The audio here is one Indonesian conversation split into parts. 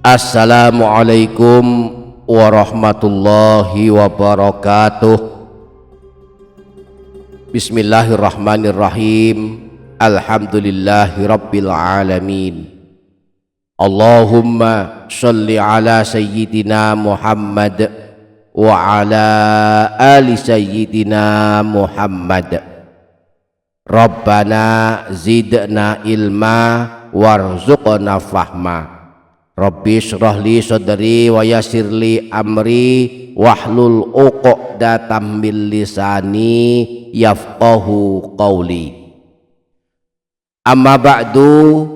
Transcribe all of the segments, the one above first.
Assalamualaikum warahmatullahi wabarakatuh. Bismillahirrahmanirrahim. Alhamdulillahi rabbil alamin. Allahumma sholli ala sayyidina Muhammad wa ala ali sayyidina Muhammad. Rabbana zidna ilma warzuqna fahma. Rabbi shrah li sadri wa yassir li amri wahlul 'uqdatam min lisani yafqahu qawli. Amma ba'du,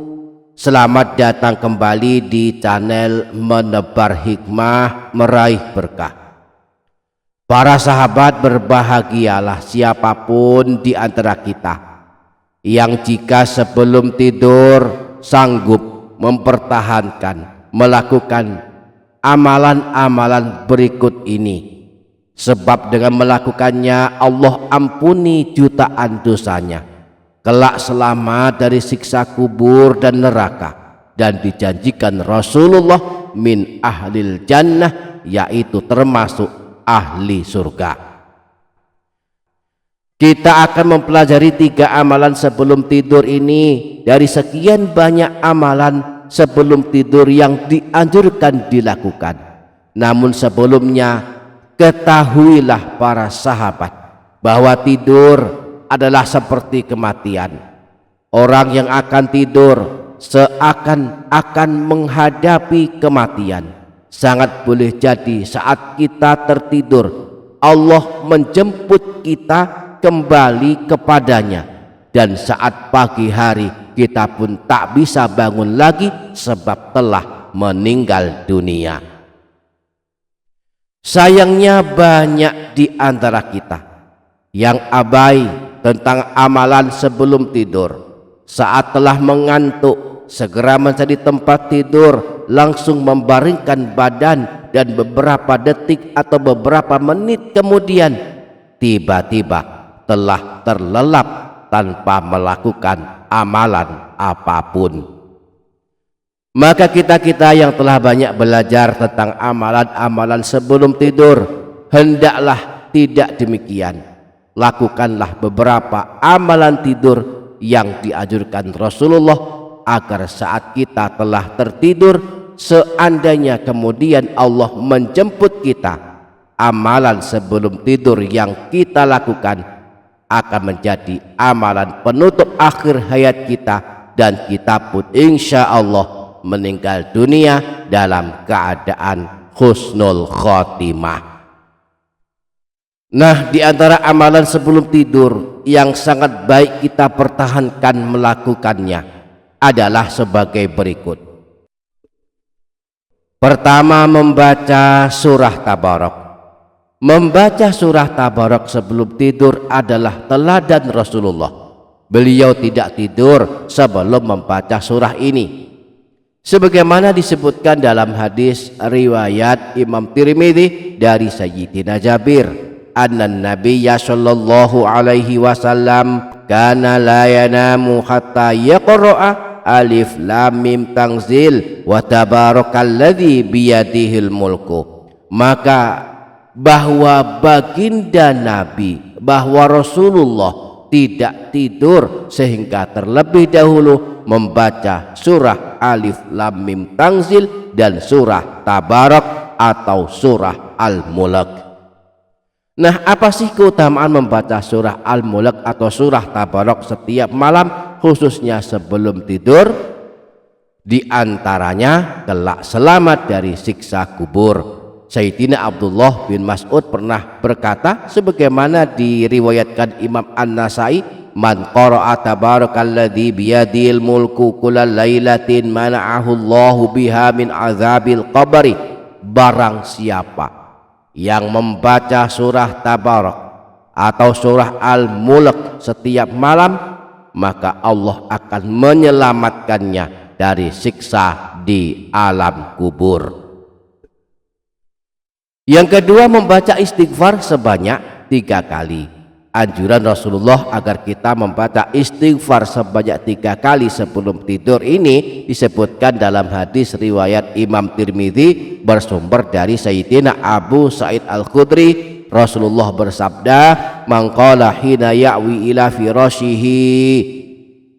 selamat datang kembali di channel Menebar Hikmah Meraih Berkah. Para sahabat, berbahagialah siapapun di antara kita yang jika sebelum tidur sanggup mempertahankan melakukan amalan-amalan berikut ini, sebab dengan melakukannya Allah ampuni jutaan dosanya, kelak selamat dari siksa kubur dan neraka, dan dijanjikan Rasulullah min ahlil jannah, yaitu termasuk ahli surga. Kita akan mempelajari 3 amalan sebelum tidur ini dari sekian banyak amalan sebelum tidur yang dianjurkan dilakukan. Namun sebelumnya, ketahuilah para sahabat bahwa tidur adalah seperti kematian. Orang yang akan tidur seakan-akan menghadapi kematian. Sangat boleh jadi saat kita tertidur Allah menjemput kita kembali kepadanya, dan saat pagi hari kita pun tak bisa bangun lagi sebab telah meninggal dunia. Sayangnya banyak di antara kita yang abai tentang amalan sebelum tidur. Saat telah mengantuk, segera mencari tempat tidur, langsung membaringkan badan, dan beberapa detik atau beberapa menit kemudian tiba-tiba telah terlelap tanpa melakukan amalan apapun. Maka kita-kita yang telah banyak belajar tentang amalan-amalan sebelum tidur, hendaklah tidak demikian. Lakukanlah beberapa amalan tidur yang dianjurkan Rasulullah, agar saat kita telah tertidur, seandainya kemudian Allah menjemput kita, amalan sebelum tidur yang kita lakukan akan menjadi amalan penutup akhir hayat kita, dan kita pun insya Allah meninggal dunia dalam keadaan husnul khotimah. Nah, di antara amalan sebelum tidur yang sangat baik kita pertahankan melakukannya adalah sebagai berikut. Pertama, membaca surah Tabarak. Membaca surah Tabarak sebelum tidur adalah teladan Rasulullah. Beliau tidak tidur sebelum membaca surah ini, sebagaimana disebutkan dalam hadis riwayat Imam Tirmidzi dari Sayyidina Jabir, annan nabiyya sallallahu alaihi wasallam kana la yanamu hatta yaqra'a alif lam mim tanzil wa tabarakalladzi biyadihil mulku. Maka bahwa baginda Nabi, bahwa Rasulullah tidak tidur sehingga terlebih dahulu membaca surah Alif Lam Mim Tanzil dan surah Tabarak atau surah Al-Mulk. Nah, apa sih keutamaan membaca surah Al-Mulk atau surah Tabarak setiap malam, khususnya sebelum tidur? Di antaranya kelak selamat dari siksa kubur. Sayyidina Abdullah bin Mas'ud pernah berkata, sebagaimana diriwayatkan Imam An-Nasai, man qara'a tabarakalladzi biyadil mulku kullal lailatin mana'ahu Allahu biha min azabil qabri. Barang siapa yang membaca surah Tabarak atau surah Al-Mulk setiap malam, maka Allah akan menyelamatkannya dari siksa di alam kubur. Yang kedua, membaca istighfar sebanyak 3 kali. Anjuran Rasulullah agar kita membaca istighfar sebanyak 3 kali sebelum tidur ini disebutkan dalam hadis riwayat Imam Tirmidzi bersumber dari Sayyidina Abu Sa'id Al-Khudri. Rasulullah bersabda, "Man qala hina ya'wi ila firashihi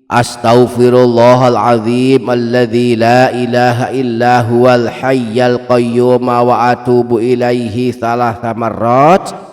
astaghfirullahal azim alladzi la ilaha illa huwal hayyal qayyum wa atubu ilaihi thalatha marrat."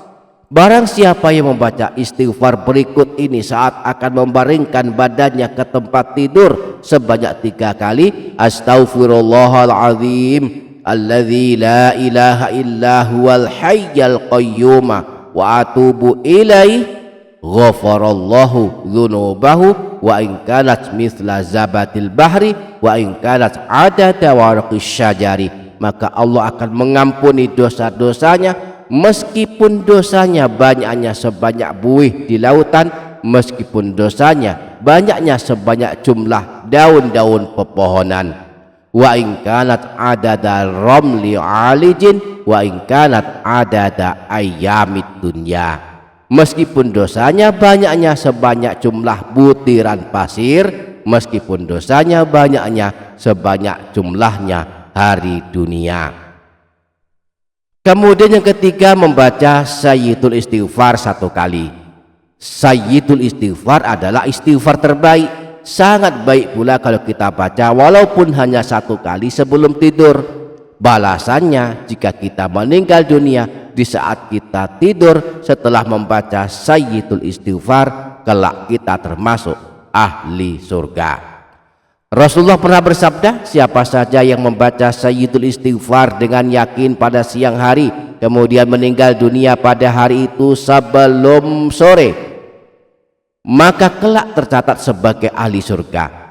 Barang siapa yang membaca istighfar berikut ini saat akan membaringkan badannya ke tempat tidur sebanyak 3 kali, astaghfirullahal azim alladzi la ilaha illa huwal hayyal qayyum wa atubu ilaihi ghafarallahu dzunubahu wa in kanat mithla zabatil bahri wa in kanat adada warqis syajari. Maka Allah akan mengampuni dosa-dosanya meskipun dosanya banyaknya sebanyak buih di lautan, meskipun dosanya banyaknya sebanyak jumlah daun-daun pepohonan. Wa in kanat adada ramli alijin wa in kanat adada ayyamid dunya. Meskipun dosanya banyaknya sebanyak jumlah butiran pasir, meskipun dosanya banyaknya sebanyak jumlahnya hari dunia. Kemudian yang ketiga, membaca Sayyidul Istighfar 1 kali. Sayyidul Istighfar adalah istighfar terbaik. Sangat baik pula kalau kita baca walaupun hanya 1 kali sebelum tidur. Balasannya jika kita meninggal dunia di saat kita tidur setelah membaca Sayyidul Istighfar, kelak kita termasuk ahli surga. Rasulullah pernah bersabda, siapa saja yang membaca Sayyidul Istighfar dengan yakin pada siang hari kemudian meninggal dunia pada hari itu sebelum sore, maka kelak tercatat sebagai ahli surga.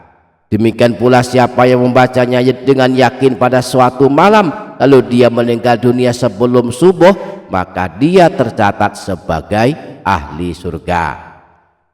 Demikian pula siapa yang membacanya dengan yakin pada suatu malam lalu dia meninggal dunia sebelum subuh, maka dia tercatat sebagai ahli surga.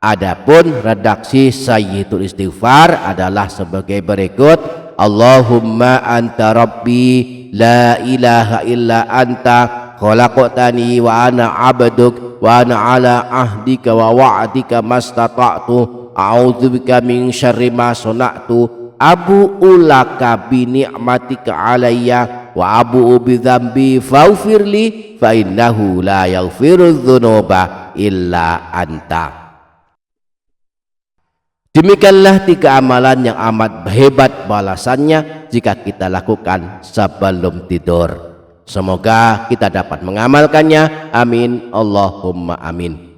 Adapun redaksi Sayyidul Istighfar adalah sebagai berikut: Allahumma anta rabbi la ilaha illa anta khalaqtani wa ana abduk wa ana ala ahdika wa wa'dika mastata'tu a'udzubika min syarri ma sana'tu abu'u laka bi ni'matika alayya wa abu'u bi dzambi faghfirli fa innahu la yaghfiru dzunuba illa anta. Demikianlah 3 amalan yang amat hebat balasannya jika kita lakukan sebelum tidur. Semoga kita dapat mengamalkannya. Amin Allahumma amin.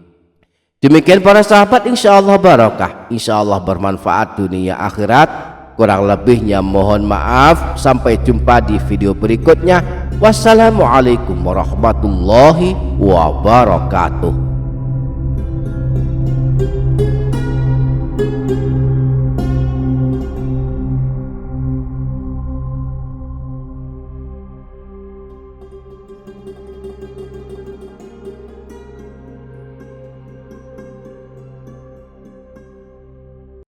Demikian para sahabat, insyaallah barokah, insyaallah bermanfaat dunia akhirat. Kurang lebihnya mohon maaf. Sampai jumpa di video berikutnya. Wassalamualaikum warahmatullahi wabarakatuh.